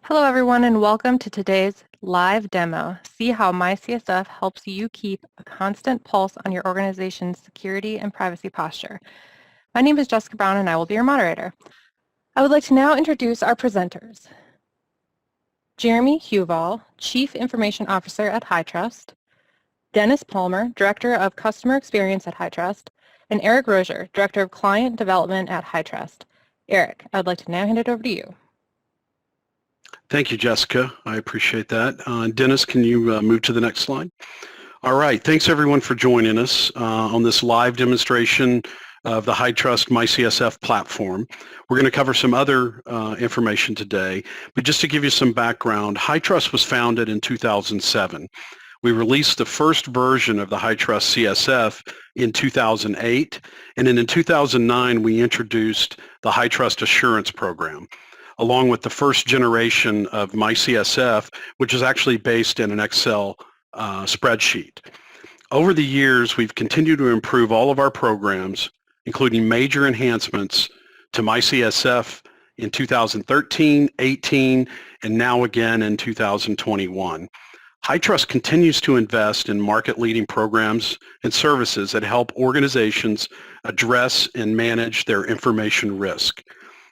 Hello everyone and welcome to today's live demo. See how MyCSF helps you keep a constant pulse on your organization's security and privacy posture. My name is Jessica Brown and I will be your moderator. I would like to now introduce our presenters. Jeremy Huval, Chief Information Officer at HITRUST, Dennis Palmer, Director of Customer Experience at HITRUST, and Eric Rozier, Director of Client Development at HITRUST. Eric, I would like to now hand it over to you. Thank you, Jessica. I appreciate that. Dennis, can you move to the next slide? All right. Thanks, everyone, for joining us on this live demonstration of the HITRUST MyCSF platform. We're going to cover some other information today, but just to give you some background, HITRUST was founded in 2007. We released the first version of the HITRUST CSF in 2008, and then in 2009, we introduced the HITRUST Assurance Program, along with the first generation of MyCSF, which is actually based in an Excel spreadsheet. Over the years, we've continued to improve all of our programs, including major enhancements to MyCSF in 2013, 18, and now again in 2021. HITRUST continues to invest in market-leading programs and services that help organizations address and manage their information risk.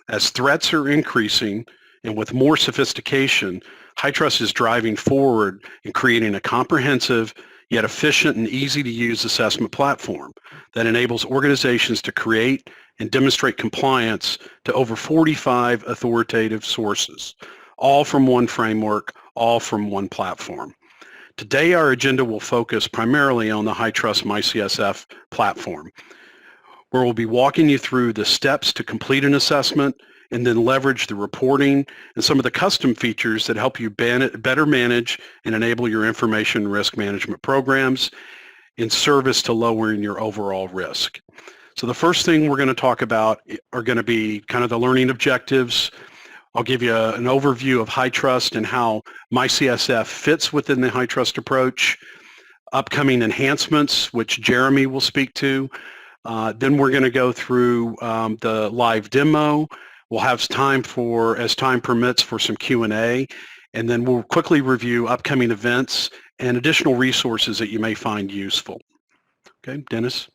As threats are increasing and with more sophistication, HITRUST is driving forward in creating a comprehensive yet efficient and easy-to-use assessment platform that enables organizations to create and demonstrate compliance to over 45 authoritative sources, all from one framework, all from one platform. Today, our agenda will focus primarily on the HITRUST MyCSF platform, where we'll be walking you through the steps to complete an assessment and then leverage the reporting and some of the custom features that help you better manage and enable your information risk management programs in service to lowering your overall risk. So the first thing we're going to talk about are going to be kind of the learning objectives. I'll give you an overview of HITRUST and how MyCSF fits within the HITRUST approach, upcoming enhancements, which Jeremy will speak to. Then we're going to go through the live demo. We'll have time for, as time permits, for some Q&A, and then we'll quickly review upcoming events and additional resources that you may find useful. Okay, Dennis?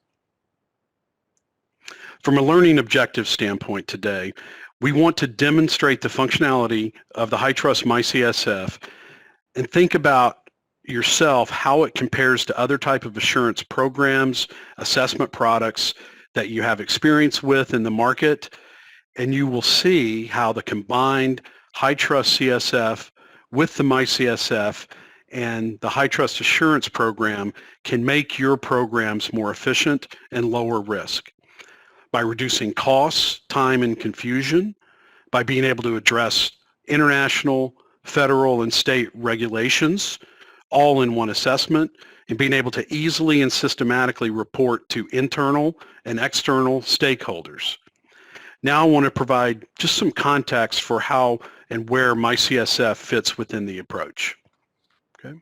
From a learning objective standpoint today, we want to demonstrate the functionality of the HITRUST MyCSF and think about yourself how it compares to other type of assurance programs, assessment products that you have experience with in the market, and you will see how the combined HITRUST CSF with the MyCSF and the HITRUST Assurance Program can make your programs more efficient and lower risk by reducing costs, time, and confusion, by being able to address international, federal, and state regulations all in one assessment, and being able to easily and systematically report to internal and external stakeholders. Now I want to provide just some context for how and where MyCSF fits within the approach. Okay.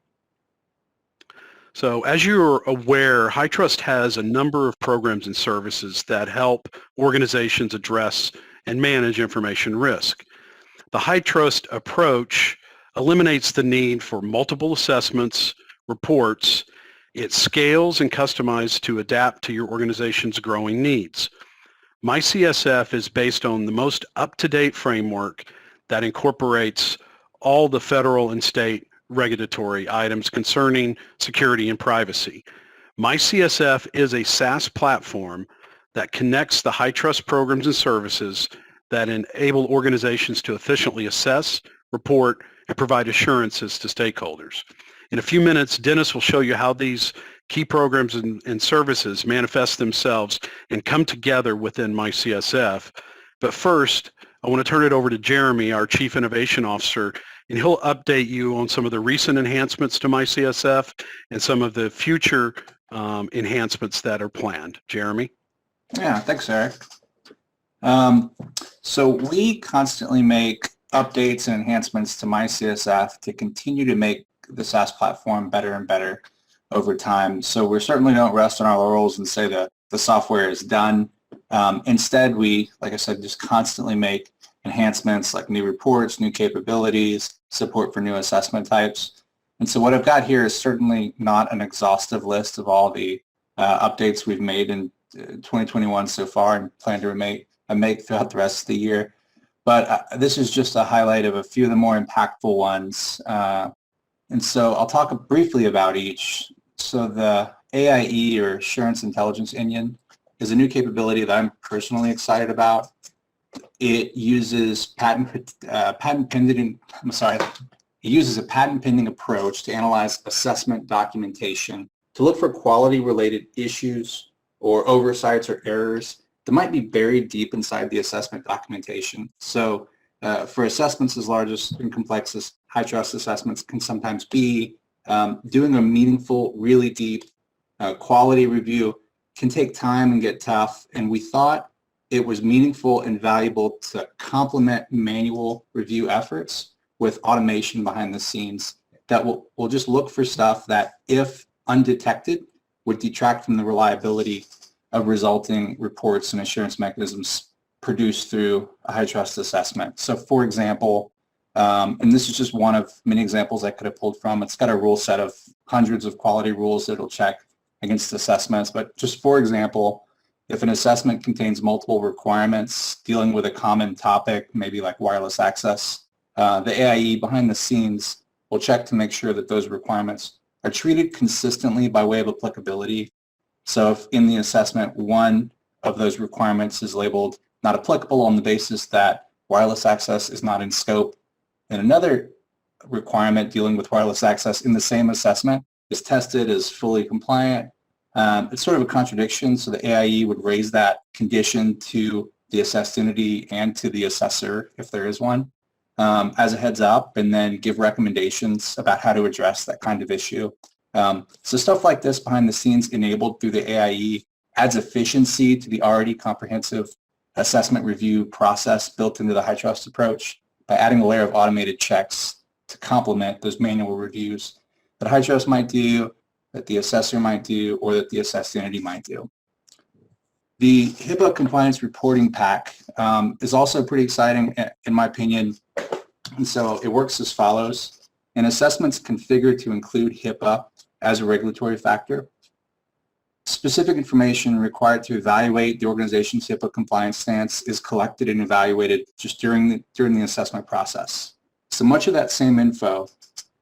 So as you're aware, HITRUST has a number of programs and services that help organizations address and manage information risk. The HITRUST approach eliminates the need for multiple assessments, reports. It scales and customizes to adapt to your organization's growing needs. MyCSF is based on the most up-to-date framework that incorporates all the federal and state regulatory items concerning security and privacy. MyCSF is a SaaS platform that connects the HITRUST programs and services that enable organizations to efficiently assess, report, and provide assurances to stakeholders. In a few minutes, Dennis will show you how these key programs and services manifest themselves and come together within MyCSF. But first, I want to turn it over to Jeremy, our Chief Innovation Officer, and he'll update you on some of the recent enhancements to MyCSF and some of the future enhancements that are planned. Jeremy? Yeah, thanks, Eric. So we constantly make updates and enhancements to MyCSF to continue to make the SaaS platform better and better over time. So we certainly don't rest on our laurels and say that the software is done. Instead, we, like I said, just constantly make enhancements like new reports, new capabilities, support for new assessment types. And so what I've got here is certainly not an exhaustive list of all the updates we've made in 2021 so far and plan to make throughout the rest of the year. But this is just a highlight of a few of the more impactful ones. And so I'll talk briefly about each. So the AIE, or Assurance Intelligence Engine, is a new capability that I'm personally excited about. It uses It uses a patent-pending approach to analyze assessment documentation to look for quality-related issues or oversights or errors that might be buried deep inside the assessment documentation. So for assessments as large and complex as HITRUST assessments can sometimes be, doing a meaningful, really deep quality review can take time and get tough, and we thought it was meaningful and valuable to complement manual review efforts with automation behind the scenes that will just look for stuff that, if undetected, would detract from the reliability of resulting reports and assurance mechanisms produced through a HITRUST assessment. So for example, and this is just one of many examples I could have pulled from, it's got a rule set of hundreds of quality rules that it'll check against assessments, but just for example, if an assessment contains multiple requirements dealing with a common topic, maybe like wireless access, the AIE behind the scenes will check to make sure that those requirements are treated consistently by way of applicability. So if in the assessment one of those requirements is labeled not applicable on the basis that wireless access is not in scope, and another requirement dealing with wireless access in the same assessment is tested as fully compliant, it's sort of a contradiction, so the AIE would raise that condition to the assessed entity and to the assessor, if there is one, as a heads up, and then give recommendations about how to address that kind of issue. So stuff like this behind the scenes enabled through the AIE adds efficiency to the already comprehensive assessment review process built into the HITRUST approach by adding a layer of automated checks to complement those manual reviews that HITRUST might do, that the assessor might do, or that the assessed entity might do. The HIPAA Compliance Reporting Pack is also pretty exciting in my opinion, and so it works as follows. An assessment's configured to include HIPAA as a regulatory factor. Specific information required to evaluate the organization's HIPAA compliance stance is collected and evaluated just during the assessment process. So much of that same info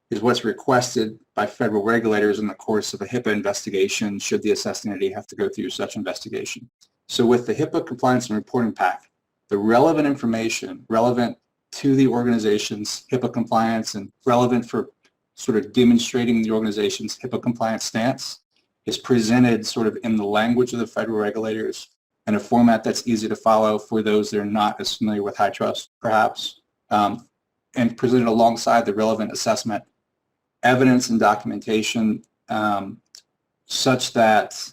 is what's requested by federal regulators in the course of a HIPAA investigation should the assessed entity have to go through such investigation. So with the HIPAA Compliance and Reporting Pack, the relevant information relevant to the organization's HIPAA compliance and relevant for sort of demonstrating the organization's HIPAA compliance stance is presented sort of in the language of the federal regulators in a format that's easy to follow for those that are not as familiar with HITRUST, perhaps, and presented alongside the relevant assessment evidence and documentation such that,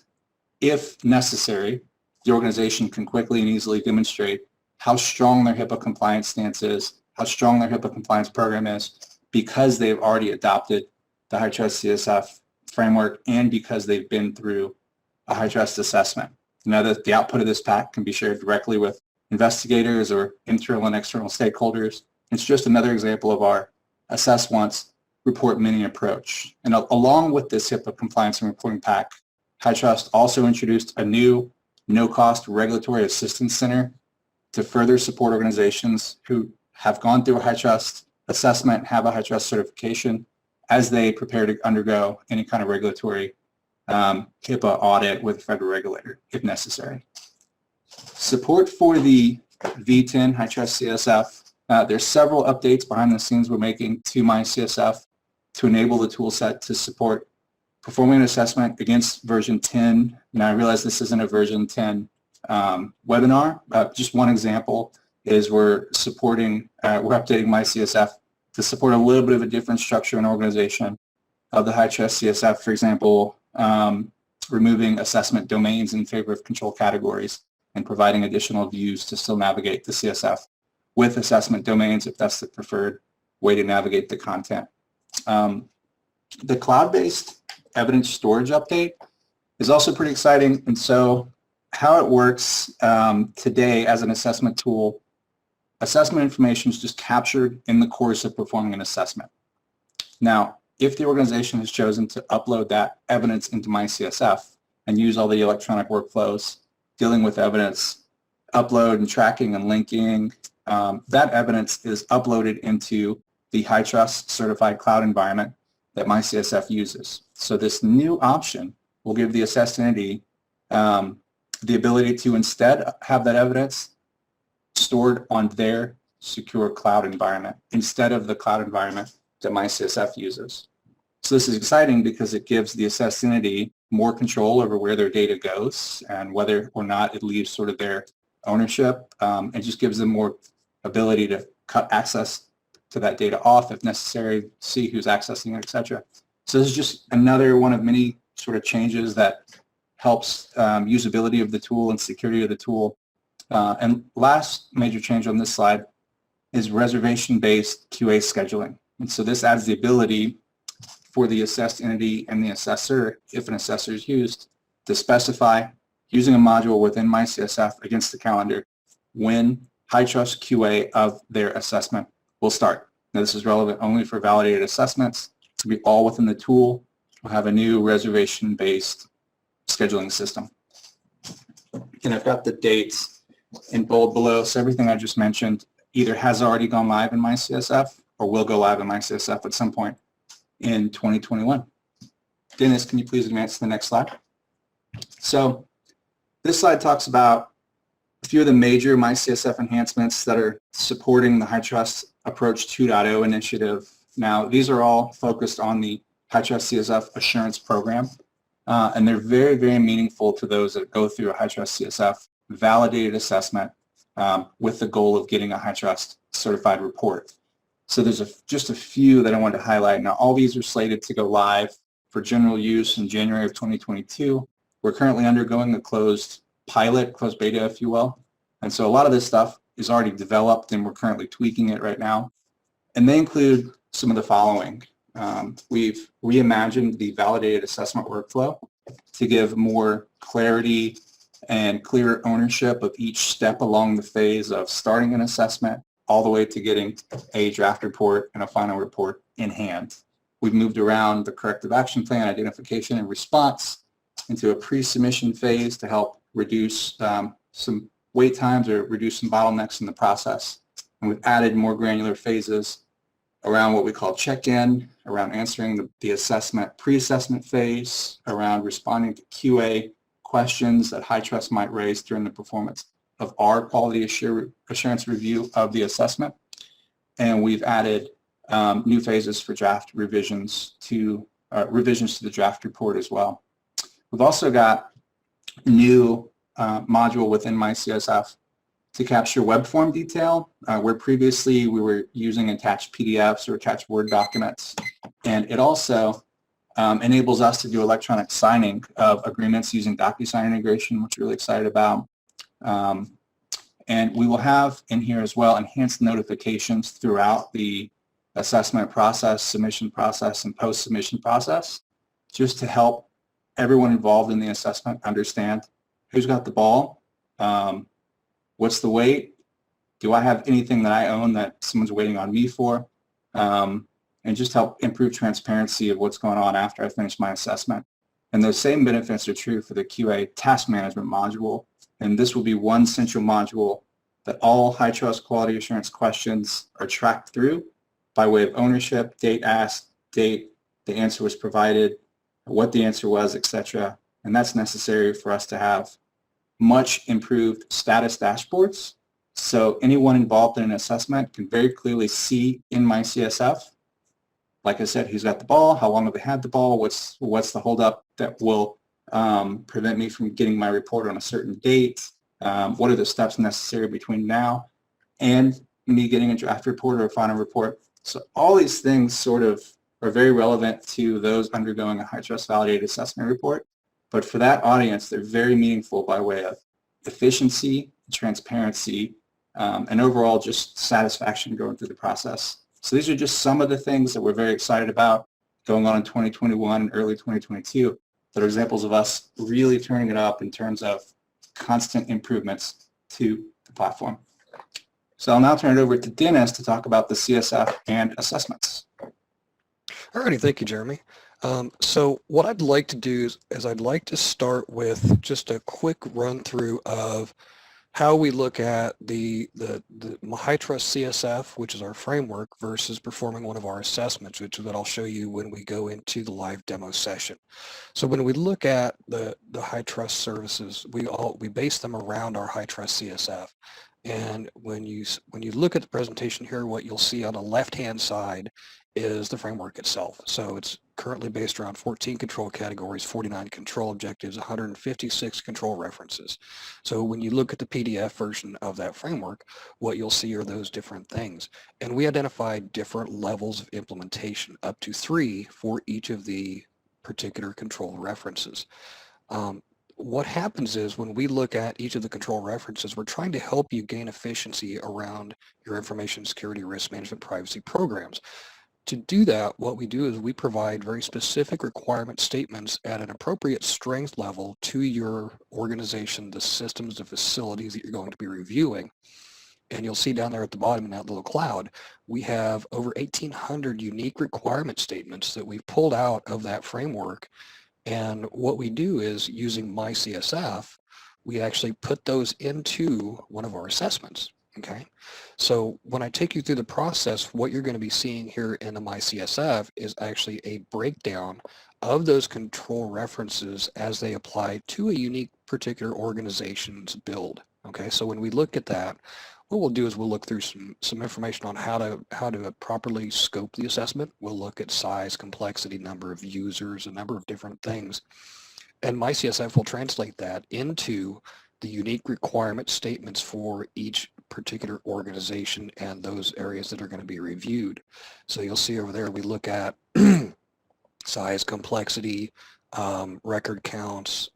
if necessary, the organization can quickly and easily demonstrate how strong their HIPAA compliance stance is, how strong their HIPAA compliance program is, because they've already adopted the HITRUST CSF framework and because they've been through a HITRUST assessment. Now that the output of this pack can be shared directly with investigators or internal and external stakeholders. It's just another example of our assess once, report many approach. And along with this HIPAA Compliance and Reporting Pack, HITRUST also introduced a new no-cost regulatory assistance center to further support organizations who have gone through a HITRUST assessment, have a HITRUST certification, as they prepare to undergo any kind of regulatory HIPAA audit with a federal regulator, if necessary. Support for the V10 HITRUST CSF. There's several updates behind the scenes we're making to MyCSF to enable the tool set to support performing an assessment against version 10. Now I realize this isn't a version 10 webinar. Just one example is we're updating MyCSF to support a little bit of a different structure and organization of the HITRUST CSF. For example, removing assessment domains in favor of control categories and providing additional views to still navigate the CSF with assessment domains if that's the preferred way to navigate the content. The cloud-based evidence storage update is also pretty exciting, and so how it works today as an assessment tool assessment information is just captured in the course of performing an assessment. Now, if the organization has chosen to upload that evidence into MyCSF and use all the electronic workflows dealing with evidence, upload and tracking and linking, that evidence is uploaded into the HITRUST certified cloud environment that MyCSF uses. So this new option will give the assessed entity the ability to instead have that evidence stored on their secure cloud environment instead of the cloud environment that MyCSF uses. So this is exciting because it gives the assessed entity more control over where their data goes and whether or not it leaves sort of their ownership. It just gives them more ability to cut access to that data off if necessary, see who's accessing it, etc. So this is just another one of many sort of changes that helps usability of the tool and security of the tool. And last major change on this slide is reservation-based QA scheduling. And so this adds the ability for the assessed entity and the assessor, if an assessor is used, to specify using a module within MyCSF against the calendar when HITRUST QA of their assessment will start. Now this is relevant only for validated assessments. It'll be all within the tool. We'll have a new reservation-based scheduling system. And I've got the dates in bold below, so everything I just mentioned either has already gone live in MyCSF or will go live in MyCSF at some point in 2021. Dennis, can you please advance to the next slide? So this slide talks about a few of the major MyCSF enhancements that are supporting the HITRUST Approach 2.0 initiative. Now, these are all focused on the HITRUST CSF Assurance Program, and they're very, very meaningful to those that go through a HITRUST CSF validated assessment with the goal of getting a HITRUST certified report. So there's just a few that I wanted to highlight. Now, all these are slated to go live for general use in January of 2022. We're currently undergoing a closed pilot, closed beta, if you will. And so a lot of this stuff is already developed and we're currently tweaking it right now. And they include some of the following. We've reimagined the validated assessment workflow to give more clarity and clearer ownership of each step along the phase of starting an assessment all the way to getting a draft report and a final report in hand. We've moved around the corrective action plan identification and response into a pre-submission phase to help reduce some wait times or reduce some bottlenecks in the process. And we've added more granular phases around what we call check-in, around answering the assessment, pre-assessment phase, around responding to QA questions that HITRUST might raise during the performance of our quality assurance review of the assessment. And we've added new phases for draft revisions to the draft report as well. We've also got new module within MyCSF to capture web form detail, where previously we were using attached PDFs or attached Word documents. And it also enables us to do electronic signing of agreements using DocuSign integration, which we're really excited about. And we will have in here as well enhanced notifications throughout the assessment process, submission process, and post-submission process, just to help everyone involved in the assessment understand who's got the ball, what's the wait, do I have anything that I own that someone's waiting on me for, and just help improve transparency of what's going on after I finish my assessment. And those same benefits are true for the QA task management module, and this will be one central module that all HITRUST quality assurance questions are tracked through by way of ownership, date asked, date the answer was provided, what the answer was, etc. And that's necessary for us to have much improved status dashboards. So anyone involved in an assessment can very clearly see in MyCSF, like I said, who's got the ball, how long have they had the ball, what's the holdup that will prevent me from getting my report on a certain date, what are the steps necessary between now and me getting a draft report or a final report. So all these things sort of are very relevant to those undergoing a HITRUST validated assessment report. But for that audience, they're very meaningful by way of efficiency, transparency, and overall just satisfaction going through the process. So these are just some of the things that we're very excited about going on in 2021 and early 2022 that are examples of us really turning it up in terms of constant improvements to the platform. So I'll now turn it over to Dennis to talk about the CSF and assessments. Alrighty, thank you, Jeremy. So what I'd like to do is I'd like to start with just a quick run through of how we look at the HITRUST CSF, which is our framework, versus performing one of our assessments, which is what I'll show you when we go into the live demo session. So when we look at the HITRUST services, we base them around our HITRUST CSF. And when you look at the presentation here, what you'll see on the left-hand side is the framework itself. So it's currently based around 14 control categories, 49 control objectives, 156 control references. So when you look at the PDF version of that framework, what you'll see are those different things. And we identified different levels of implementation, up to 3 for each of the particular control references. What happens is when we look at each of the control references, we're trying to help you gain efficiency around your information security, risk management, privacy programs. To do that, what we do is we provide very specific requirement statements at an appropriate strength level to your organization, the systems, the facilities that you're going to be reviewing. And you'll see down there at the bottom in that little cloud, we have over 1,800 unique requirement statements that we've pulled out of that framework. And what we do is, using MyCSF, we actually put those into one of our assessments. Okay, so when I take you through the process, what you're going to be seeing here in the MyCSF is actually a breakdown of those control references as they apply to a unique particular organization's build. Okay, so when we look at that, what we'll do is we'll look through some information on how to properly scope the assessment. We'll look at size, complexity, number of users, a number of different things. And MyCSF will translate that into the unique requirement statements for each particular organization and those areas that are going to be reviewed. So you'll see over there we look at size, complexity, record counts,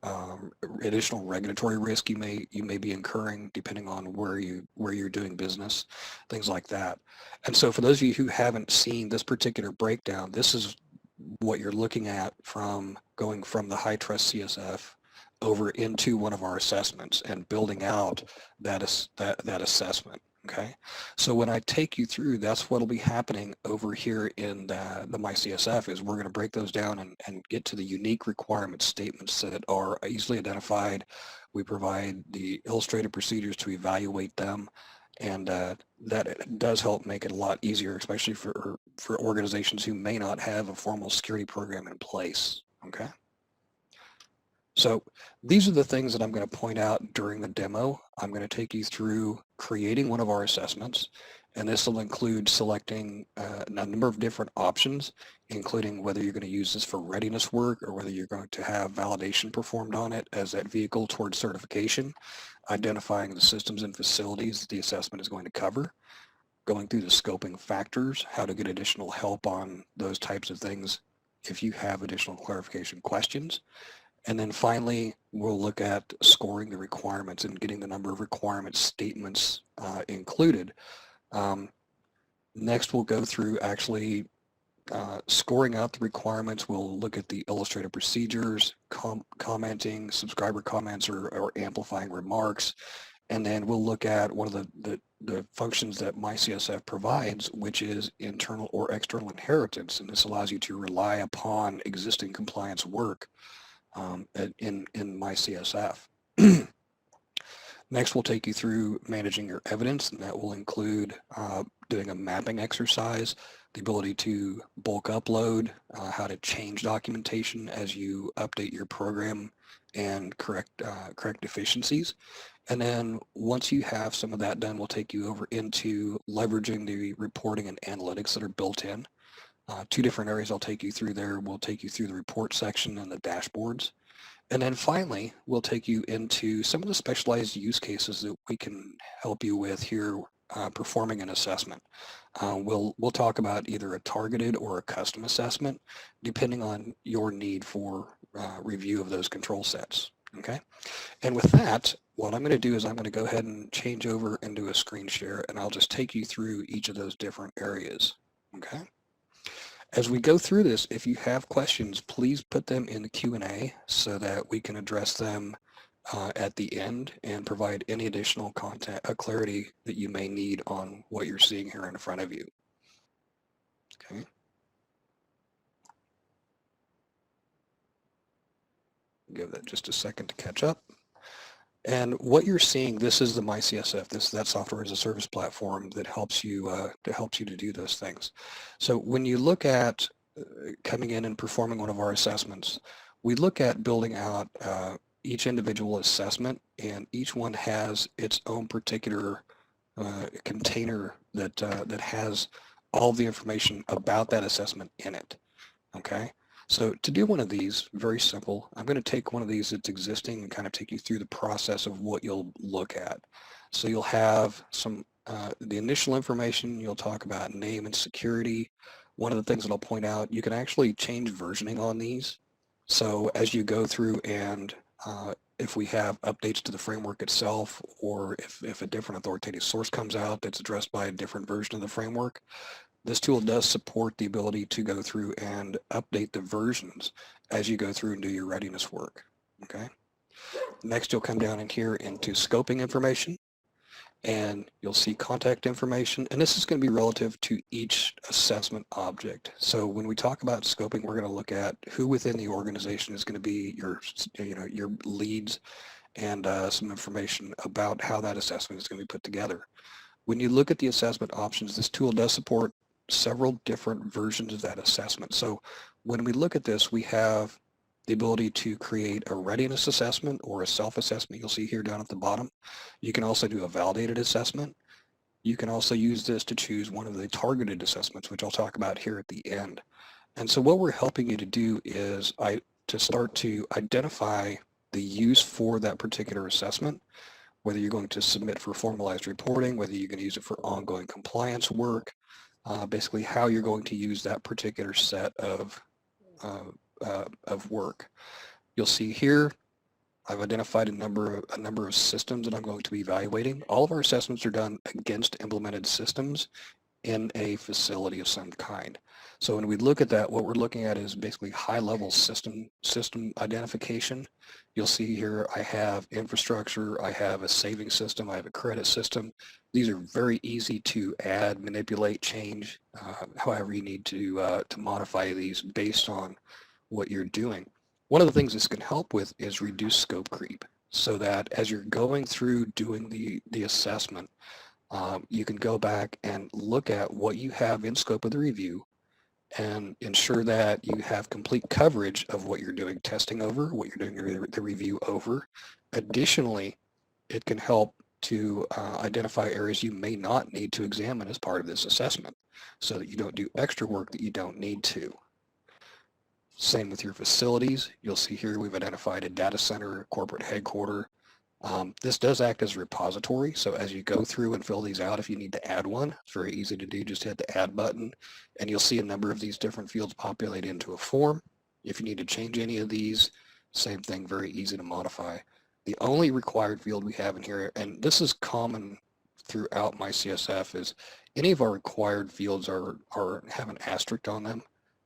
additional regulatory risk you may be incurring depending on where you're doing business, things like that. And so for those of you who haven't seen this particular breakdown, this is what you're looking at from going from the HITRUST CSF over into one of our assessments and building out that assessment. Okay, so when I take you through, that's what will be happening over here in the MyCSF, is we're going to break those down and get to the unique requirement statements that are easily identified. We provide the illustrated procedures to evaluate them, and that does help make it a lot easier, especially for organizations who may not have a formal security program in place. Okay. So these are the things that I'm going to point out during the demo. I'm going to take you through creating one of our assessments, and this will include selecting a number of different options, including whether you're going to use this for readiness work or whether you're going to have validation performed on it as that vehicle towards certification, identifying the systems and facilities that the assessment is going to cover, going through the scoping factors, how to get additional help on those types of things if you have additional clarification questions. And then finally, we'll look at scoring the requirements and getting the number of requirement statements included. Next, we'll go through actually scoring out the requirements. We'll look at the illustrated procedures, commenting, subscriber comments, or amplifying remarks. And then we'll look at one of the functions that MyCSF provides, which is internal or external inheritance. And this allows you to rely upon existing compliance work in MyCSF. Next, we'll take you through managing your evidence, and that will include doing a mapping exercise, the ability to bulk upload, how to change documentation as you update your program and correct deficiencies. And then once you have some of that done, we'll take you over into leveraging the reporting and analytics that are built in. Two different areas I'll take you through there. We'll take you through the report section and the dashboards. And then finally, we'll take you into some of the specialized use cases that we can help you with here performing an assessment. We'll talk about either a targeted or a custom assessment, depending on your need for review of those control sets. Okay. And with that, what I'm going to do is I'm going to go ahead and change over into a screen share, and I'll just take you through each of those different areas. Okay. As we go through this, if you have questions, please put them in the Q&A so that we can address them at the end and provide any additional content, clarity that you may need on what you're seeing here in front of you. Okay. Give that just a second to catch up. And what you're seeing, this is the MyCSF. That software as a service platform that helps you to do those things. So when you look at coming in and performing one of our assessments, we look at building out each individual assessment, and each one has its own particular container that has all the information about that assessment in it. Okay. So to do one of these, very simple, I'm going to take one of these that's existing and kind of take you through the process of what you'll look at. So you'll have some, the initial information, you'll talk about name and security. One of the things that I'll point out, you can actually change versioning on these. So as you go through and if we have updates to the framework itself, or if a different authoritative source comes out that's addressed by a different version of the framework, this tool does support the ability to go through and update the versions as you go through and do your readiness work. Okay. Next, you'll come down in here into scoping information, and you'll see contact information, and this is going to be relative to each assessment object. So when we talk about scoping, we're going to look at who within the organization is going to be your leads, and some information about how that assessment is going to be put together. When you look at the assessment options, this tool does support several different versions of that assessment. So when we look at this, we have the ability to create a readiness assessment or a self-assessment. You'll see here down at the bottom. You can also do a validated assessment. You can also use this to choose one of the targeted assessments, which I'll talk about here at the end. And so what we're helping you to do is to start to identify the use for that particular assessment, whether you're going to submit for formalized reporting, whether you're going to use it for ongoing compliance work, basically how you're going to use that particular set of work. You'll see here, I've identified a number of systems that I'm going to be evaluating. All of our assessments are done against implemented systems in a facility of some kind. So when we look at that, what we're looking at is basically high-level system identification. You'll see here I have infrastructure, I have a saving system, I have a credit system. These are very easy to add, manipulate, change, however you need to modify these based on what you're doing. One of the things this can help with is reduce scope creep, so that as you're going through doing the assessment, you can go back and look at what you have in scope of the review and ensure that you have complete coverage of what you're doing testing over, what you're doing the review over. Additionally, it can help to identify areas you may not need to examine as part of this assessment so that you don't do extra work that you don't need to. Same with your facilities. You'll see here we've identified a data center, corporate headquarters. This does act as a repository, so as you go through and fill these out, if you need to add one, it's very easy to do. Just hit the add button, and you'll see a number of these different fields populate into a form. If you need to change any of these, same thing, very easy to modify. The only required field we have in here, and this is common throughout MyCSF, is any of our required fields have an asterisk on them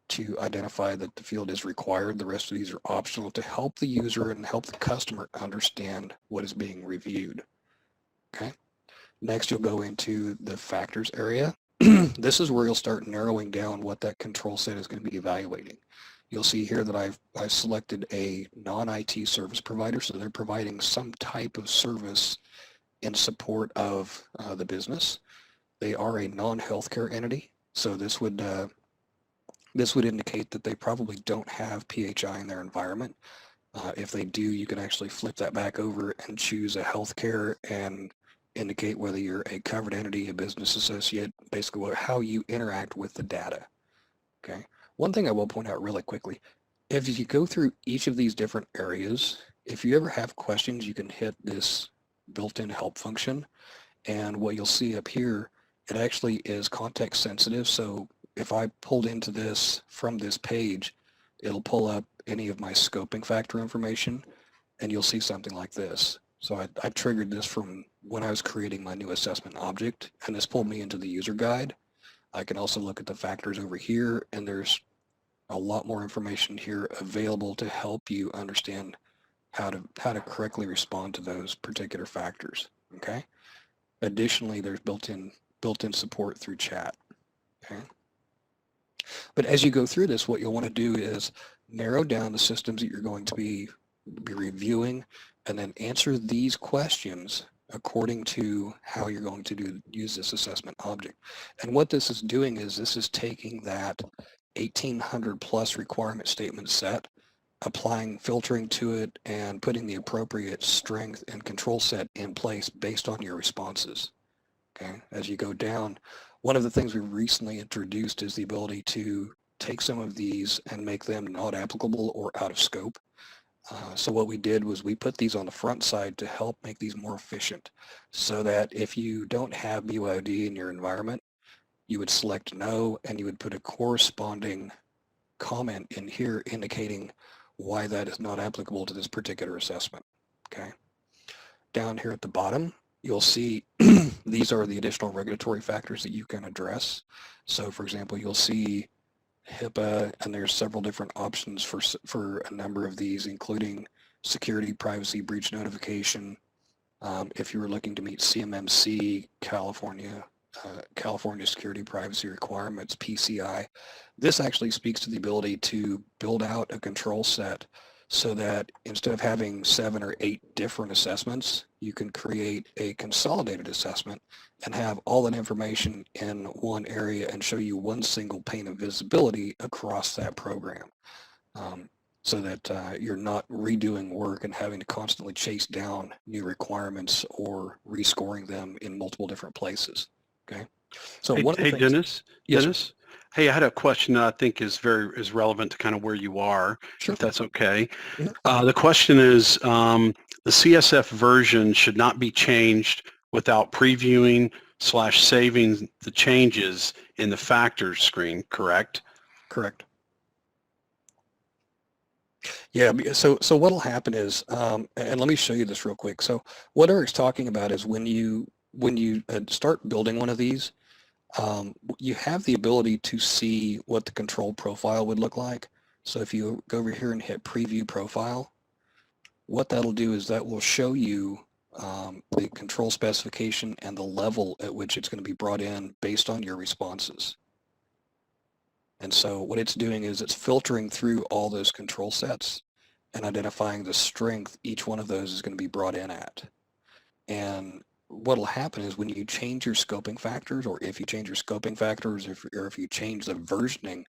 to identify that the field is required. The rest of these are optional to help the user and help the customer understand what is being reviewed. Okay. Next, you'll go into the factors area. This is where you'll start narrowing down what that control set is going to be evaluating. You'll see here that I've selected a non-IT service provider, so they're providing some type of service in support of the business. They are a non-healthcare entity, so this would indicate that they probably don't have PHI in their environment. If they do, you can actually flip that back over and choose a healthcare and indicate whether you're a covered entity, a business associate, basically how you interact with the data. Okay. One thing I will point out really quickly, if you go through each of these different areas, if you ever have questions, you can hit this built-in help function. And what you'll see up here, it actually is context sensitive. So if I pulled into this from this page, it'll pull up any of my scoping factor information, and you'll see something like this. So I triggered this from when I was creating my new assessment object, and this pulled me into the user guide. I can also look at the factors over here, and there's a lot more information here available to help you understand how to correctly respond to those particular factors. Okay. Additionally, there's built-in support through chat. Okay. But as you go through this, what you'll want to do is narrow down the systems that you're going to be reviewing, and then answer these questions according to how you're going to use this assessment object. And what this is doing is this is taking that 1,800 plus requirement statement set, applying filtering to it, and putting the appropriate strength and control set in place based on your responses. Okay, as you go down, one of the things we recently introduced is the ability to take some of these and make them not applicable or out of scope. So what we did was we put these on the front side to help make these more efficient, so that if you don't have BYOD in your environment, you would select no, and you would put a corresponding comment in here indicating why that is not applicable to this particular assessment. Okay. Down here at the bottom, you'll see these are the additional regulatory factors that you can address. So for example, you'll see HIPAA, and there's several different options for a number of these, including security, privacy, breach notification. If you were looking to meet CMMC, California security privacy requirements, PCI, this actually speaks to the ability to build out a control set so that instead of having 7 or 8 different assessments, you can create a consolidated assessment and have all that information in one area and show you one single pane of visibility across that program, so that you're not redoing work and having to constantly chase down new requirements or rescoring them in multiple different places. Okay. So Hey, one of the hey things, Dennis. yes, Dennis. Hey, I had a question that I think is relevant to kind of where you are, sure. if that's okay. Mm-hmm. The question is, the CSF version should not be changed without previewing/saving the changes in the factors screen, correct? Correct. Yeah, so what'll happen is, and let me show you this real quick. So what Eric's talking about is when you start building one of these, you have the ability to see what the control profile would look like. So if you go over here and hit preview profile, what that'll do is that will show you the control specification and the level at which it's going to be brought in based on your responses. And so what it's doing is it's filtering through all those control sets and identifying the strength each one of those is going to be brought in at. And what will happen is when you change your scoping factors, or if you change your scoping factors, or if you change the versioning,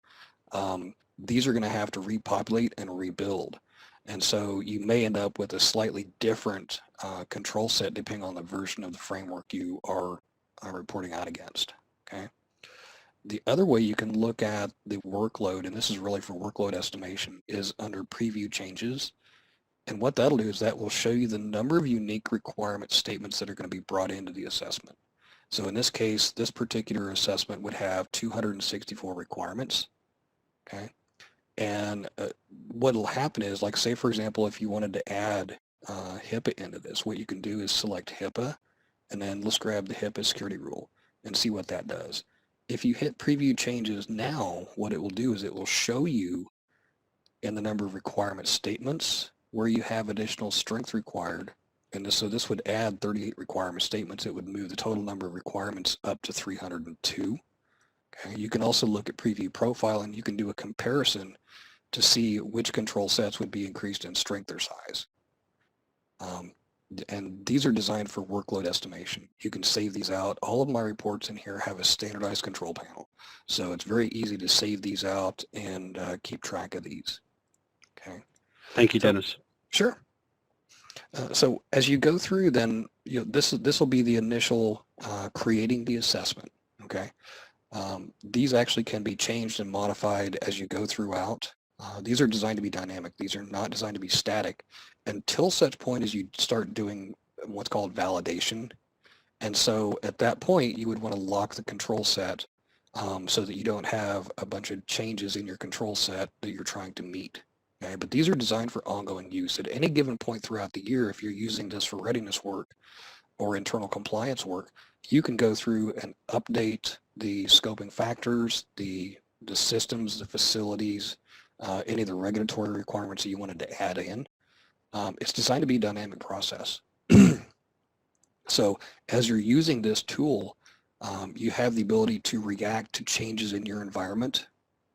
these are going to have to repopulate and rebuild. And so you may end up with a slightly different control set depending on the version of the framework you are reporting out against. Okay. The other way you can look at the workload, and this is really for workload estimation, is under preview changes. And what that'll do is that will show you the number of unique requirement statements that are going to be brought into the assessment. So in this case, this particular assessment would have 264 requirements. Okay. And what'll happen is, like, say, for example, if you wanted to add HIPAA into this, what you can do is select HIPAA, and then let's grab the HIPAA security rule and see what that does. If you hit preview changes now, what it will do is it will show you in the number of requirement statements where you have additional strength required. And so this would add 38 requirement statements. It would move the total number of requirements up to 302. Okay. You can also look at preview profile, and you can do a comparison to see which control sets would be increased in strength or size. And these are designed for workload estimation. You can save these out. All of my reports in here have a standardized control panel. So it's very easy to save these out and keep track of these. Okay. Thank you, Dennis. Sure. So as you go through, then this will be the initial creating the assessment. Okay. These actually can be changed and modified as you go throughout. These are designed to be dynamic. These are not designed to be static until such point as you start doing what's called validation. And so at that point, you would want to lock the control set so that you don't have a bunch of changes in your control set that you're trying to meet. Okay? But these are designed for ongoing use. At any given point throughout the year, if you're using this for readiness work or internal compliance work, you can go through and update the scoping factors, the systems, the facilities, any of the regulatory requirements that you wanted to add in. It's designed to be a dynamic process. So as you're using this tool, you have the ability to react to changes in your environment,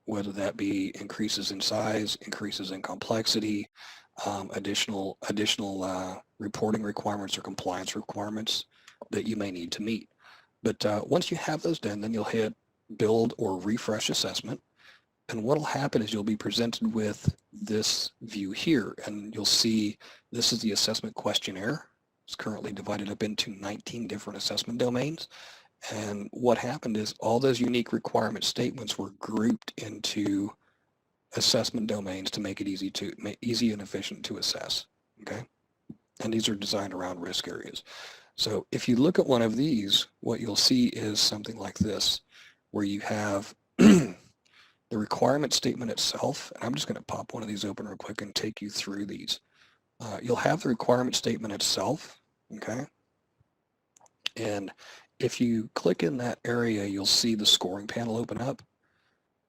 whether that be increases in size, increases in complexity, additional reporting requirements or compliance requirements that you may need to meet. But once you have those done, then you'll hit build or refresh assessment. And what will happen is you'll be presented with this view here, and you'll see this is the assessment questionnaire. It's currently divided up into 19 different assessment domains. And what happened is all those unique requirement statements were grouped into assessment domains to make it easy and efficient to assess. Okay, and these are designed around risk areas. So if you look at one of these, what you'll see is something like this, where you have the requirement statement itself. And I'm just going to pop one of these open real quick and take you through these. You'll have the requirement statement itself. Okay, and if you click in that area, you'll see the scoring panel open up.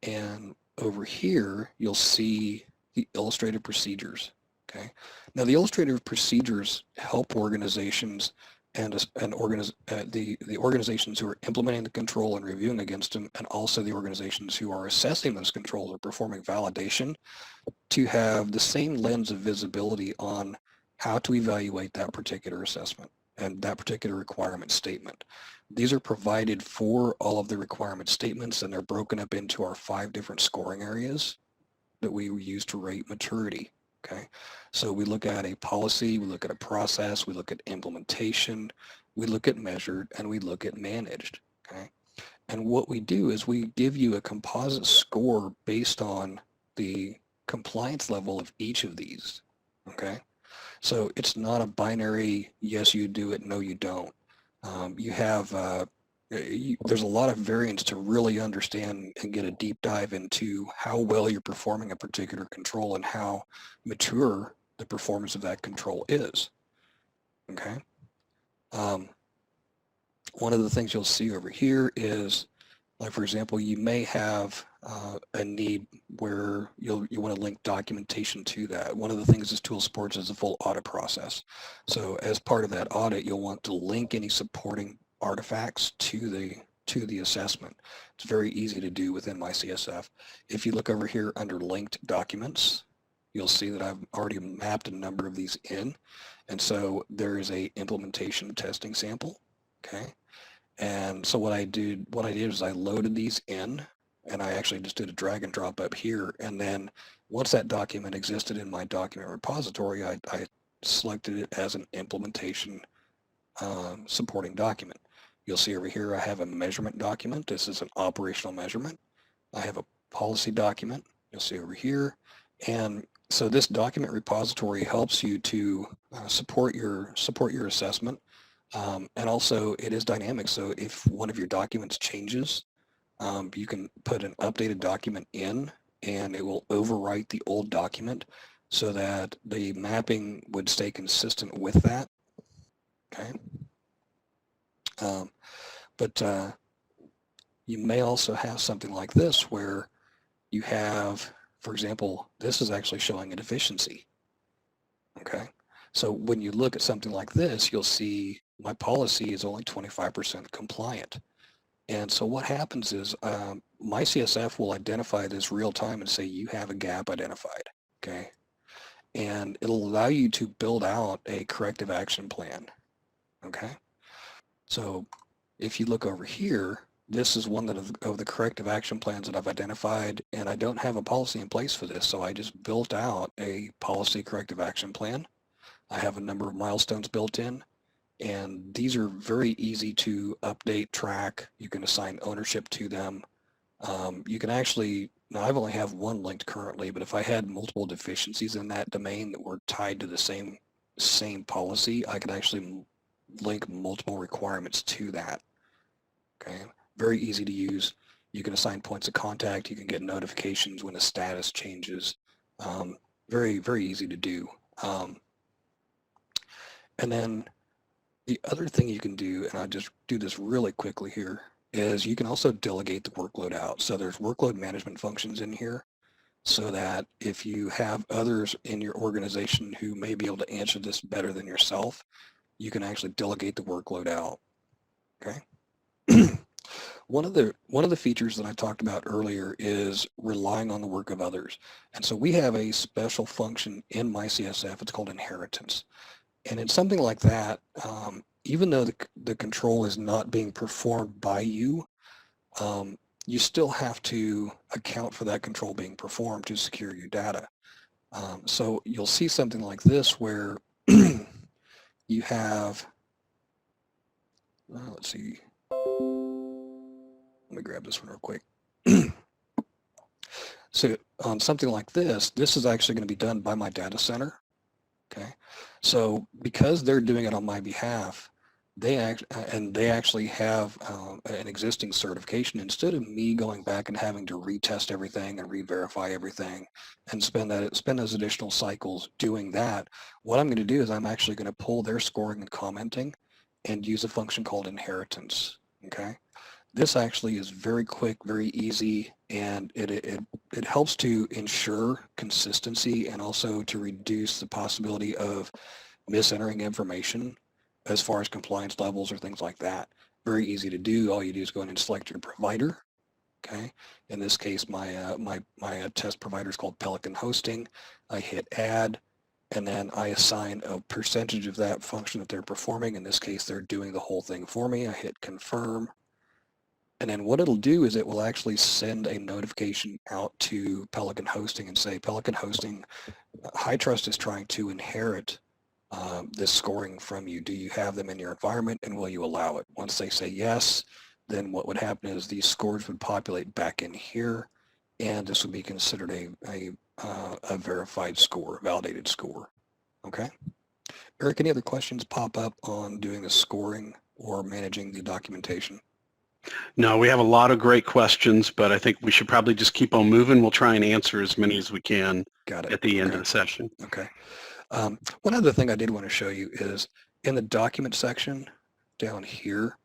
And over here, you'll see the illustrative procedures. Okay. Now, the illustrative procedures help organizations and the organizations who are implementing the control and reviewing against them, and also the organizations who are assessing those controls or performing validation, to have the same lens of visibility on how to evaluate that particular assessment and that particular requirement statement. These are provided for all of the requirement statements, and they're broken up into our 5 different scoring areas that we use to rate maturity. Okay, so we look at a policy, we look at a process, we look at implementation, we look at measured, and we look at managed. Okay, and what we do is we give you a composite score based on the compliance level of each of these. Okay, so it's not a binary, yes you do it, no you don't. You have, there's a lot of variance to really understand and get a deep dive into how well you're performing a particular control and how mature the performance of that control is. Okay. One of the things you'll see over here is, like for example, you may have a need where you want to link documentation to that. One of the things this tool supports is a full audit process. So as part of that audit, you'll want to link any supporting artifacts to the assessment. It's very easy to do within MyCSF. If you look over here under linked documents, you'll see that I've already mapped a number of these in. And so there is a implementation testing sample. Okay. And so what I did is I loaded these in, and I actually just did a drag and drop up here. And then once that document existed in my document repository, I selected it as an implementation supporting document. You'll see over here I have a measurement document. This is an operational measurement. I have a policy document. You'll see over here. And so this document repository helps you to support your assessment. And also it is dynamic. So if one of your documents changes, you can put an updated document in, and it will overwrite the old document so that the mapping would stay consistent with that. Okay. But you may also have something like this where you have, for example, this is actually showing a deficiency. Okay. So when you look at something like this, you'll see my policy is only 25% compliant. And so what happens is MyCSF will identify this real time and say you have a gap identified. Okay. And it'll allow you to build out a corrective action plan. Okay. So if you look over here, this is one of the corrective action plans that I've identified, and I don't have a policy in place for this, so I just built out a policy corrective action plan. I have a number of milestones built in, and these are very easy to update, track. You can assign ownership to them. You can actually, now I've only have one linked currently, but if I had multiple deficiencies in that domain that were tied to the same policy, I could actually link multiple requirements to that. Okay, very easy to use. You can assign points of contact. You can get notifications when a status changes. Very, very easy to do. And then the other thing you can do, and I'll just do this really quickly here, is you can also delegate the workload out. So there's workload management functions in here. so that if you have others in your organization who may be able to answer this better than yourself, you can actually delegate the workload out. Okay. One of the features that I talked about earlier is relying on the work of others. And so we have a special function in MyCSF. It's called inheritance. And in something like that, even though the control is not being performed by you, you still have to account for that control being performed to secure your data. So you'll see something like this where you have, let's see, let me grab this one real quick. So on something like this is actually going to be done by my data center. Okay, so because they're doing it on my behalf, they actually have an existing certification. Instead of me going back and having to retest everything and re-verify everything and spend those additional cycles doing that, what I'm going to do is I'm actually going to pull their scoring and commenting and use a function called inheritance. Okay, this actually is very quick, very easy, and it helps to ensure consistency and also to reduce the possibility of misentering information as far as compliance levels or things like that. Very easy to do. All you do is go in and select your provider. Okay. In this case, my test provider is called Pelican Hosting. I hit add, and then I assign a percentage of that function that they're performing. In this case, they're doing the whole thing for me. I hit confirm. And then what it'll do is it will actually send a notification out to Pelican Hosting and say, Pelican Hosting, HITRUST is trying to inherit this scoring from you. Do you have them in your environment, and will you allow it? Once they say yes, then what would happen is these scores would populate back in here, and this would be considered a verified score, validated score. Okay. Eric, any other questions pop up on doing the scoring or managing the documentation? No, we have a lot of great questions, but I think we should probably just keep on moving. We'll try and answer as many as we can at the end of the session. Okay. One other thing I did want to show you is in the document section down here,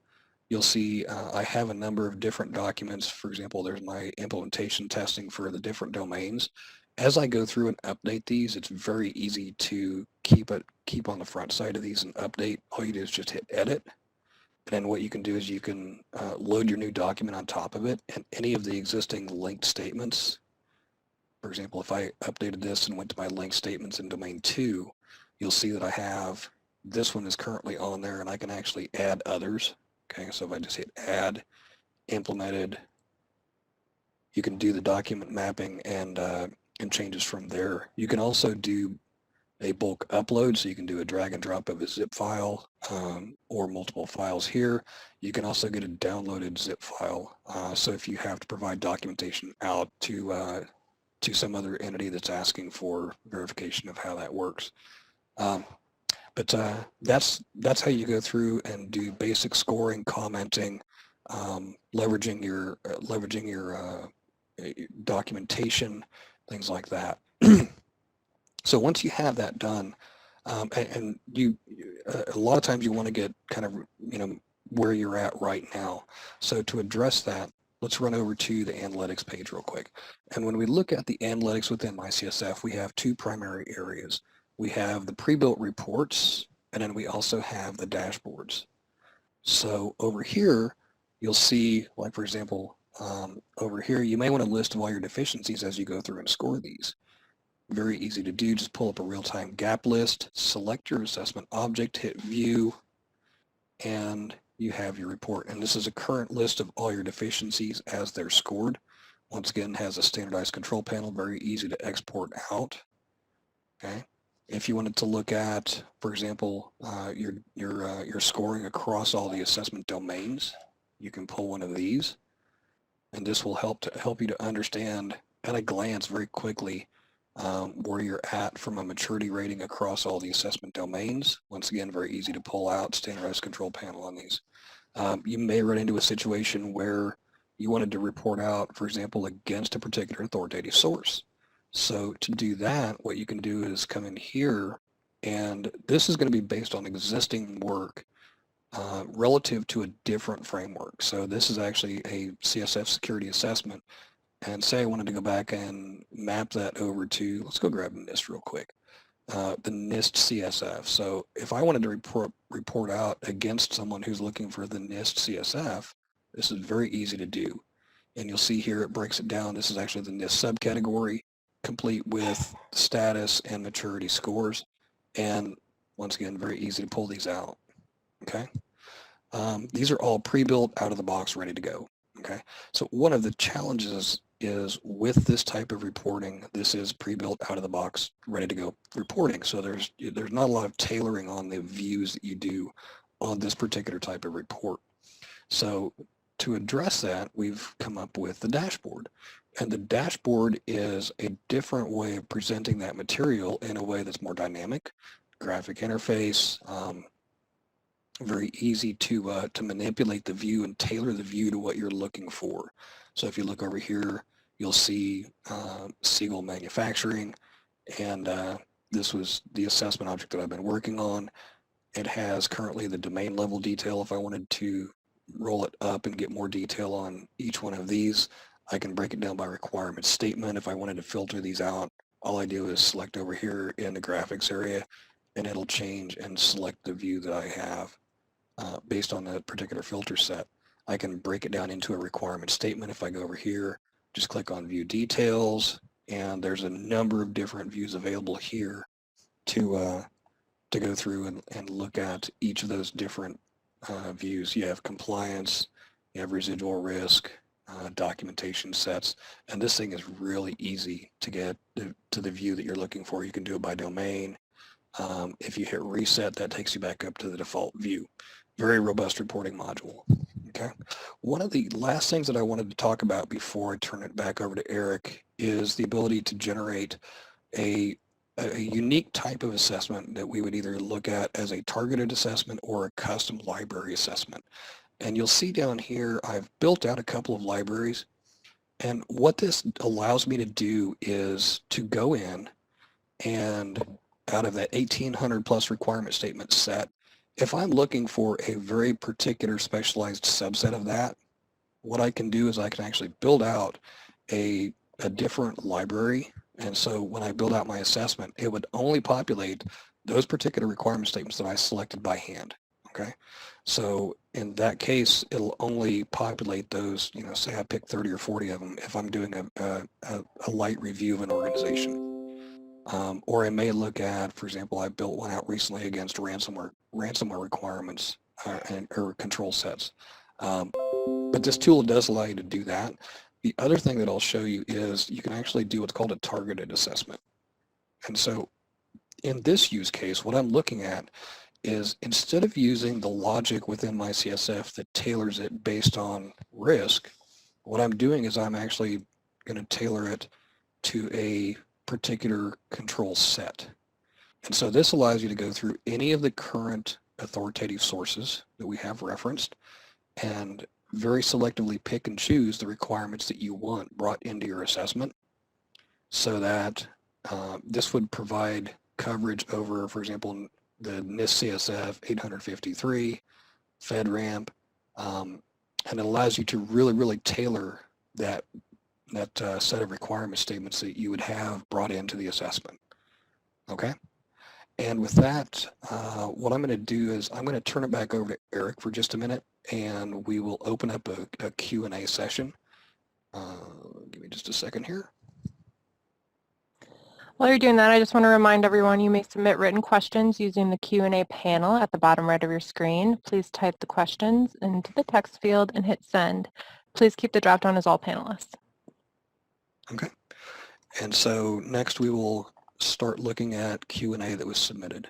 you'll see I have a number of different documents. For example, there's my implementation testing for the different domains. As I go through and update these, it's very easy to keep on the front side of these and update. All you do is just hit edit. And then what you can do is you can load your new document on top of it, and any of the existing linked statements. For example, if I updated this and went to my linked statements in domain 2, you'll see that I have, this one is currently on there, and I can actually add others. Okay, so if I just hit add, implemented, you can do the document mapping and changes from there. You can also do a bulk upload, so you can do a drag and drop of a zip file or multiple files here. You can also get a downloaded zip file. So if you have to provide documentation out to some other entity that's asking for verification of how that works. But that's how you go through and do basic scoring, commenting, leveraging your documentation, things like that. So once you have that done, and you a lot of times you want to get kind of where you're at right now. So to address that, let's run over to the analytics page real quick. And when we look at the analytics within MyCSF, we have two primary areas. We have the pre-built reports, and then we also have the dashboards. So over here, you'll see, like for example, over here, you may want to list all your deficiencies as you go through and score these. Very easy to do. Just pull up a real-time gap list, select your assessment object, hit view, and you have your report. And this is a current list of all your deficiencies as they're scored. Once again, has a standardized control panel, very easy to export out. Okay. If you wanted to look at, for example, your scoring across all the assessment domains, you can pull one of these, and this will help you to understand at a glance very quickly where you're at from a maturity rating across all the assessment domains. Once again, very easy to pull out, standardized control panel on these. You may run into a situation where you wanted to report out, for example, against a particular authoritative source. So to do that, what you can do is come in here, and this is going to be based on existing work relative to a different framework. So this is actually a CSF security assessment and say I wanted to go back and map that over to, let's go grab NIST real quick, the NIST CSF. So if I wanted to report out against someone who's looking for the NIST CSF, this is very easy to do. And you'll see here it breaks it down. This is actually the NIST subcategory, complete with status and maturity scores. And once again, very easy to pull these out, okay? These are all pre-built, out of the box, ready to go, okay? So one of the challenges is with this type of reporting, this is pre-built, out of the box, ready to go reporting. So there's not a lot of tailoring on the views that you do on this particular type of report. So to address that, we've come up with the dashboard. And the dashboard is a different way of presenting that material in a way that's more dynamic, graphic interface, very easy to manipulate the view and tailor the view to what you're looking for. So if you look over here, you'll see Siegel Manufacturing, and this was the assessment object that I've been working on. It has currently the domain level detail. If I wanted to roll it up and get more detail on each one of these, I can break it down by requirement statement. If I wanted to filter these out, all I do is select over here in the graphics area, and it'll change and select the view that I have based on that particular filter set. I can break it down into a requirement statement. If I go over here, just click on view details, and there's a number of different views available here to go through and look at each of those different views. You have compliance, you have residual risk, documentation sets, and this thing is really easy to get to the view that you're looking for. You can do it by domain. If you hit reset, that takes you back up to the default view. Very robust reporting module. Okay. One of the last things that I wanted to talk about before I turn it back over to Eric is the ability to generate a unique type of assessment that we would either look at as a targeted assessment or a custom library assessment. And you'll see down here, I've built out a couple of libraries. And what this allows me to do is to go in and out of that 1,800 plus requirement statement set, if I'm looking for a very particular specialized subset of that, what I can do is I can actually build out a different library. And so when I build out my assessment, it would only populate those particular requirement statements that I selected by hand, okay? So in that case, it'll only populate those, you know, say I pick 30 or 40 of them if I'm doing a light review of an organization. Or I may look at, for example, I built one out recently against ransomware requirements or control sets. But this tool does allow you to do that. The other thing that I'll show you is you can actually do what's called a targeted assessment. And so in this use case, what I'm looking at is instead of using the logic within MyCSF that tailors it based on risk, what I'm doing is I'm actually going to tailor it to a particular control set. And so this allows you to go through any of the current authoritative sources that we have referenced and very selectively pick and choose the requirements that you want brought into your assessment so that this would provide coverage over, for example, the NIST CSF 853, FedRAMP, and it allows you to really tailor that set of requirement statements that you would have brought into the assessment. Okay? And with that, what I'm going to do is I'm going to turn it back over to Eric for just a minute, and we will open up a Q&A session. Give me just a second here. While you're doing that, I just want to remind everyone you may submit written questions using the Q&A panel at the bottom right of your screen. Please type the questions into the text field and hit send. Please keep the drop down as all panelists. Okay. And so next we will start looking at Q&A that was submitted.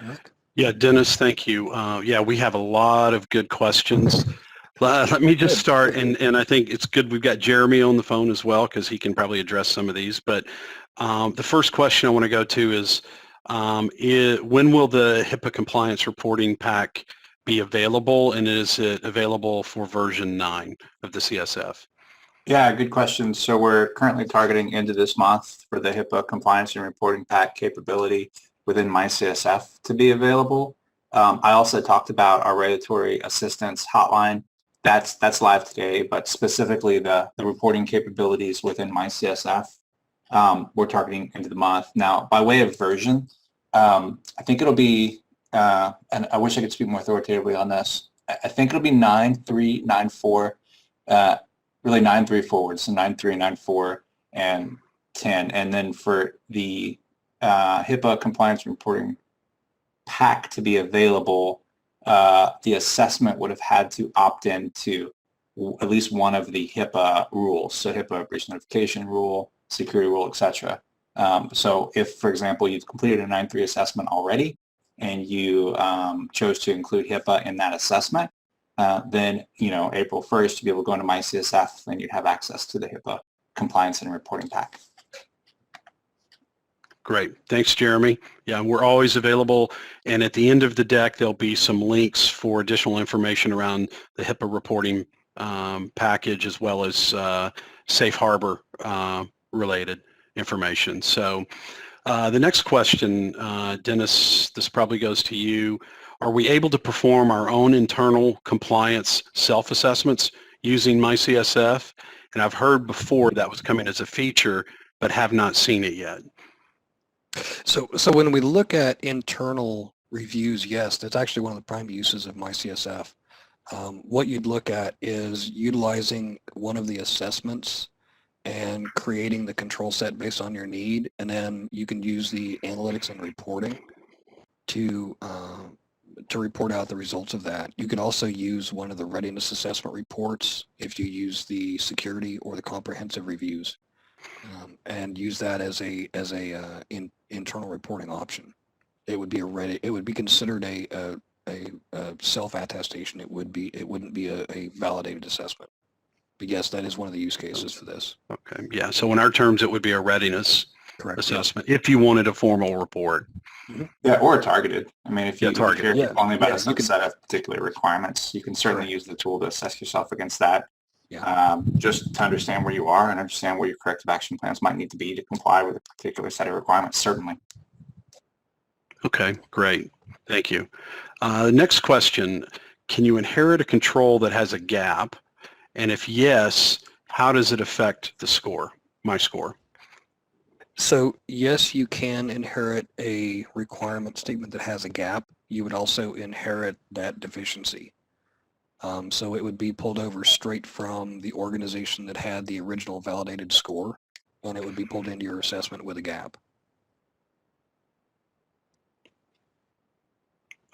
Eric? Yeah, Dennis, thank you. Yeah, we have a lot of good questions. Let me just start, and I think it's good we've got Jeremy on the phone as well because he can probably address some of these. But the first question I want to go to is when will the HIPAA Compliance Reporting Pack be available, and is it available for version 9 of the CSF? Yeah, good question. So we're currently targeting into this month for the HIPAA Compliance and Reporting Pack capability within MyCSF to be available. I also talked about our regulatory assistance hotline That's live today, but specifically the reporting capabilities within MyCSF, we're targeting end of the month. Now, by way of version, I think it'll be, and I wish I could speak more authoritatively on this, I think it'll be 9.3, 9.4, really 9.3 forward, so 9.3, 9.4, and 10. And then for the HIPAA Compliance Reporting Pack to be available, the assessment would have had to opt into at least one of the HIPAA rules, so HIPAA breach notification rule, security rule, etc. So if, for example, you've completed a 9.3 assessment already and you chose to include HIPAA in that assessment, then, April 1st, you'd be able to go into MyCSF and you'd have access to the HIPAA Compliance and Reporting Pack. Great. Thanks, Jeremy. Yeah, we're always available. And at the end of the deck, there'll be some links for additional information around the HIPAA reporting package, as well as safe harbor related information. So the next question, Dennis, this probably goes to you. Are we able to perform our own internal compliance self-assessments using MyCSF? And I've heard before that was coming as a feature, but have not seen it yet. So when we look at internal reviews, yes, that's actually one of the prime uses of MyCSF. What you'd look at is utilizing one of the assessments and creating the control set based on your need, and then you can use the analytics and reporting to report out the results of that. You can also use one of the readiness assessment reports if you use the security or the comprehensive reviews, and use that as a internal reporting option. It would be considered a self-attestation. It wouldn't be a validated assessment. But yes, that is one of the use cases for this. Okay. Yeah. So in our terms, it would be a readiness Correct. assessment if you wanted a formal report. Mm-hmm. Yeah, or targeted. I mean, if you care only about a subset of particular requirements, you can certainly use the tool to assess yourself against that. Yeah. Just to understand where you are and understand where your corrective action plans might need to be to comply with a particular set of requirements, certainly. Okay, great. Thank you. Next question, can you inherit a control that has a gap? And if yes, how does it affect the score, my score? So yes, you can inherit a requirement statement that has a gap. You would also inherit that deficiency. So it would be pulled over straight from the organization that had the original validated score, and it would be pulled into your assessment with a gap.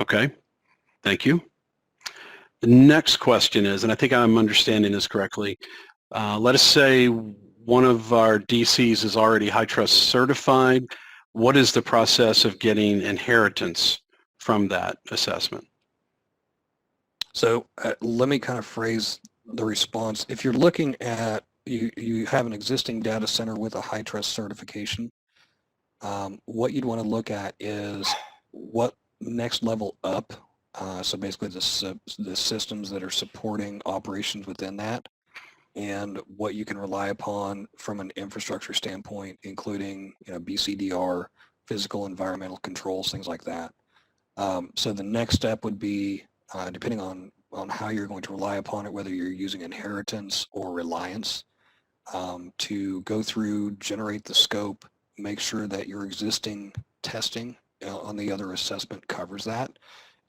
Okay, thank you. The next question is, and I think I'm understanding this correctly, let us say one of our DCs is already HITRUST certified. What is the process of getting inheritance from that assessment? So let me kind of phrase the response. If you're looking at, you have an existing data center with a HITRUST certification, what you'd want to look at is what next level up, so basically the systems that are supporting operations within that, and what you can rely upon from an infrastructure standpoint, including BCDR, physical environmental controls, things like that. So the next step would be, depending on how you're going to rely upon it, whether you're using inheritance or reliance, to go through, generate the scope, make sure that your existing testing on the other assessment covers that,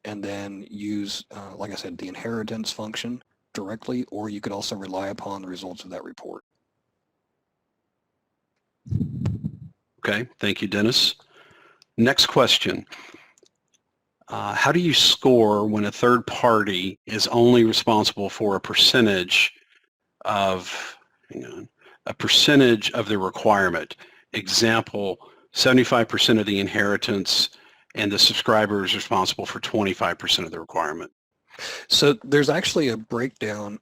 and then use, like I said, the inheritance function directly, or you could also rely upon the results of that report. Okay, thank you, Dennis. Next question. How do you score when a third party is only responsible for a percentage of the requirement? Example, 75% of the inheritance and the subscriber is responsible for 25% of the requirement. So there's actually a breakdown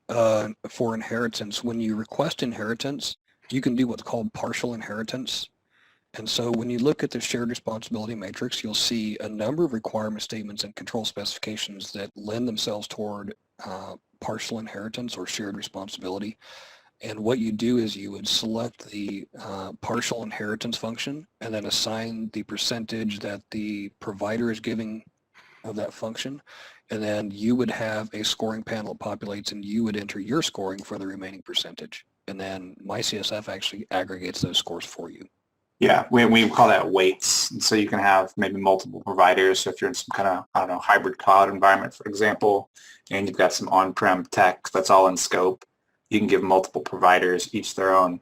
for inheritance. When you request inheritance, you can do what's called partial inheritance. And so when you look at the shared responsibility matrix, you'll see a number of requirement statements and control specifications that lend themselves toward partial inheritance or shared responsibility. And what you do is you would select the partial inheritance function and then assign the percentage that the provider is giving of that function, and then you would have a scoring panel that populates, and you would enter your scoring for the remaining percentage. And then MyCSF actually aggregates those scores for you. Yeah, we call that weights. And so you can have maybe multiple providers. So if you're in some kind of, I don't know, hybrid cloud environment, for example, and you've got some on-prem tech that's all in scope, you can give multiple providers each their own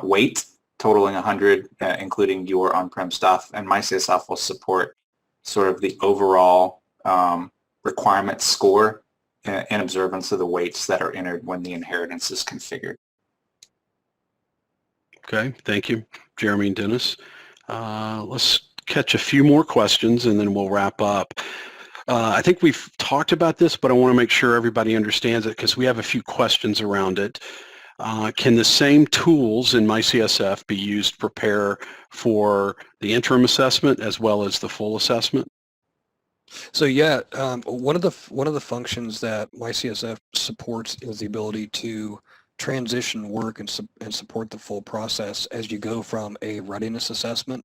weight, totaling 100, including your on-prem stuff. And MyCSF will support sort of the overall requirement score and observance of the weights that are entered when the inheritance is configured. Okay, thank you, Jeremy and Dennis. Let's catch a few more questions and then we'll wrap up. I think we've talked about this, but I want to make sure everybody understands it because we have a few questions around it. Can the same tools in MyCSF be used to prepare for the interim assessment as well as the full assessment? So yeah, one of the functions that MyCSF supports is the ability to transition work and support the full process as you go from a readiness assessment.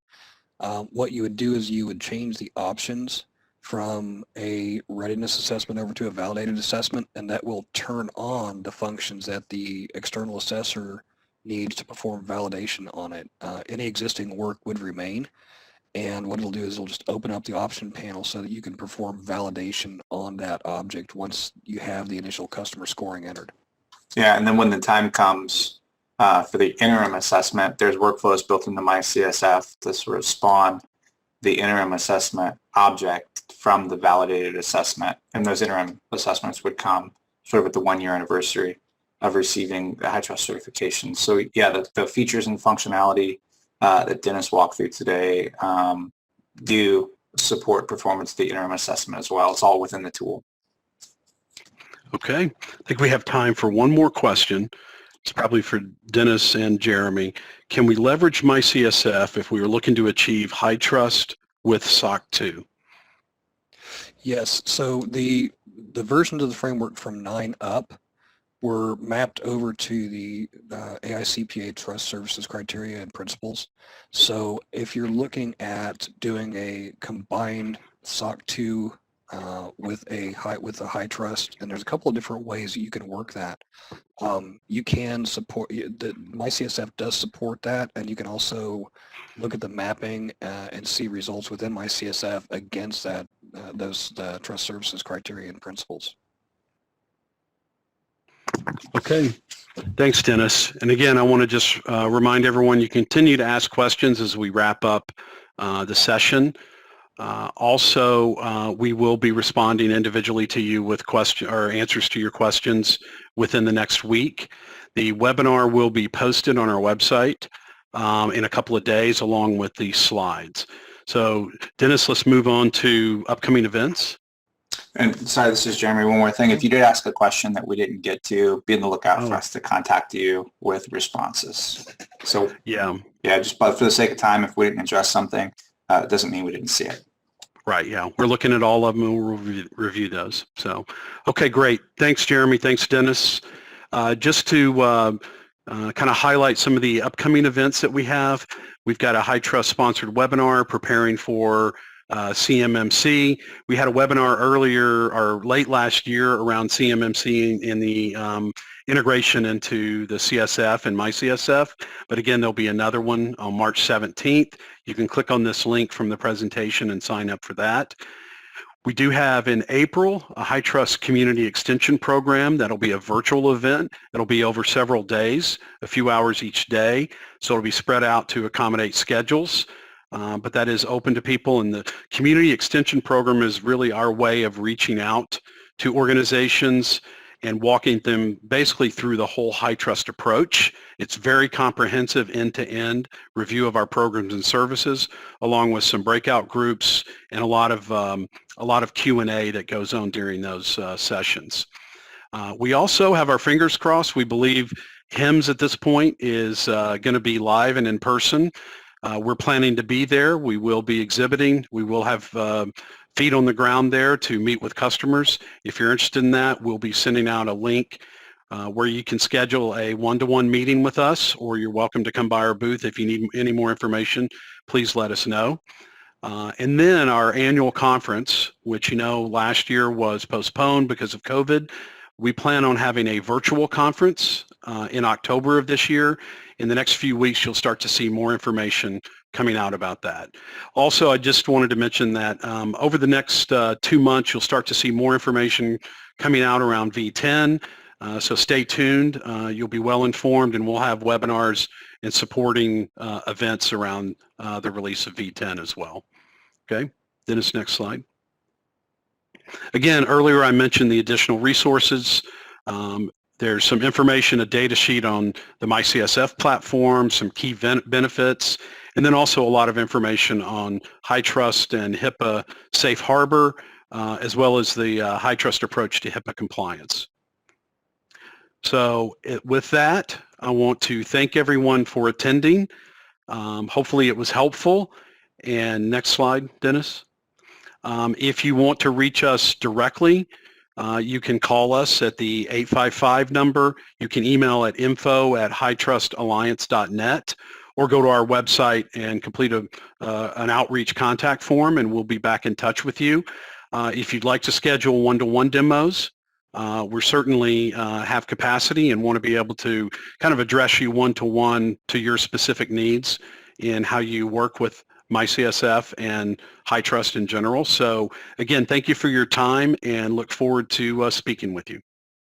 What you would do is you would change the options from a readiness assessment over to a validated assessment, and that will turn on the functions that the external assessor needs to perform validation on it. Any existing work would remain, and what it'll do is it'll just open up the option panel so that you can perform validation on that object once you have the initial customer scoring entered. Yeah, and then when the time comes for the interim assessment, there's workflows built into MyCSF to sort of spawn the interim assessment object from the validated assessment. And those interim assessments would come sort of at the 1-year anniversary of receiving the HITRUST certification. So yeah, the features and functionality that Dennis walked through today do support performance of the interim assessment as well. It's all within the tool. Okay, I think we have time for one more question. It's probably for Dennis and Jeremy. Can we leverage MyCSF if we are looking to achieve HITRUST with SOC 2? Yes, so the versions of the framework from 9 up were mapped over to the AICPA Trust Services Criteria and Principles. So if you're looking at doing a combined SOC 2 with a high trust, and there's a couple of different ways that you can work that. You can support, MyCSF does support that, and you can also look at the mapping and see results within MyCSF against that those trust services criteria and principles. Okay, thanks, Dennis. And again, I want to just remind everyone you continue to ask questions as we wrap up the session. Also, we will be responding individually to you with answers to your questions within the next week. The webinar will be posted on our website in a couple of days along with the slides. So Dennis, let's move on to upcoming events. And sorry, this is Jeremy. One more thing. If you did ask a question that we didn't get to, be on the lookout for us to contact you with responses. So yeah, just but for the sake of time, if we didn't address something, it doesn't mean we didn't see it. Right, yeah. We're looking at all of them and we'll review those. So, okay, great. Thanks, Jeremy. Thanks, Dennis. Just to kind of highlight some of the upcoming events that we have, we've got a HITRUST sponsored webinar preparing for CMMC. We had a webinar earlier or late last year around CMMC and the integration into the CSF and MyCSF. But again, there'll be another one on March 17th. You can click on this link from the presentation and sign up for that. We do have in April a HITRUST Community Extension Program. That'll be a virtual event. It'll be over several days, a few hours each day. So it'll be spread out to accommodate schedules. But that is open to people, and the Community Extension Program is really our way of reaching out to organizations and walking them basically through the whole HITRUST approach. It's very comprehensive end-to-end review of our programs and services, along with some breakout groups and a lot of Q&A that goes on during those sessions. We also have our fingers crossed. We believe HIMSS at this point is going to be live and in person. We're planning to be there. We will be exhibiting. We will have feet on the ground there to meet with customers. If you're interested in that, we'll be sending out a link where you can schedule a one-to-one meeting with us, or you're welcome to come by our booth. If you need any more information, please let us know. And then our annual conference, which last year was postponed because of COVID. We plan on having a virtual conference in October of this year. In the next few weeks, you'll start to see more information coming out about that. Also, I just wanted to mention that over the next 2 months, you'll start to see more information coming out around V10. So stay tuned. You'll be well informed, and we'll have webinars and supporting events around the release of V10 as well. Okay, Dennis, next slide. Again, earlier I mentioned the additional resources. There's some information, a data sheet on the MyCSF platform, some key benefits, and then also a lot of information on HITRUST and HIPAA Safe Harbor, as well as the HITRUST approach to HIPAA compliance. So with that, I want to thank everyone for attending. Hopefully it was helpful. And next slide, Dennis. If you want to reach us directly, you can call us at the 855 number. You can email at info@hitrustalliance.net or go to our website and complete an outreach contact form, and we'll be back in touch with you. If you'd like to schedule one-to-one demos, we certainly have capacity and want to be able to kind of address you one-to-one to your specific needs in how you work with MyCSF and HITRUST in general. So again, thank you for your time and look forward to speaking with you.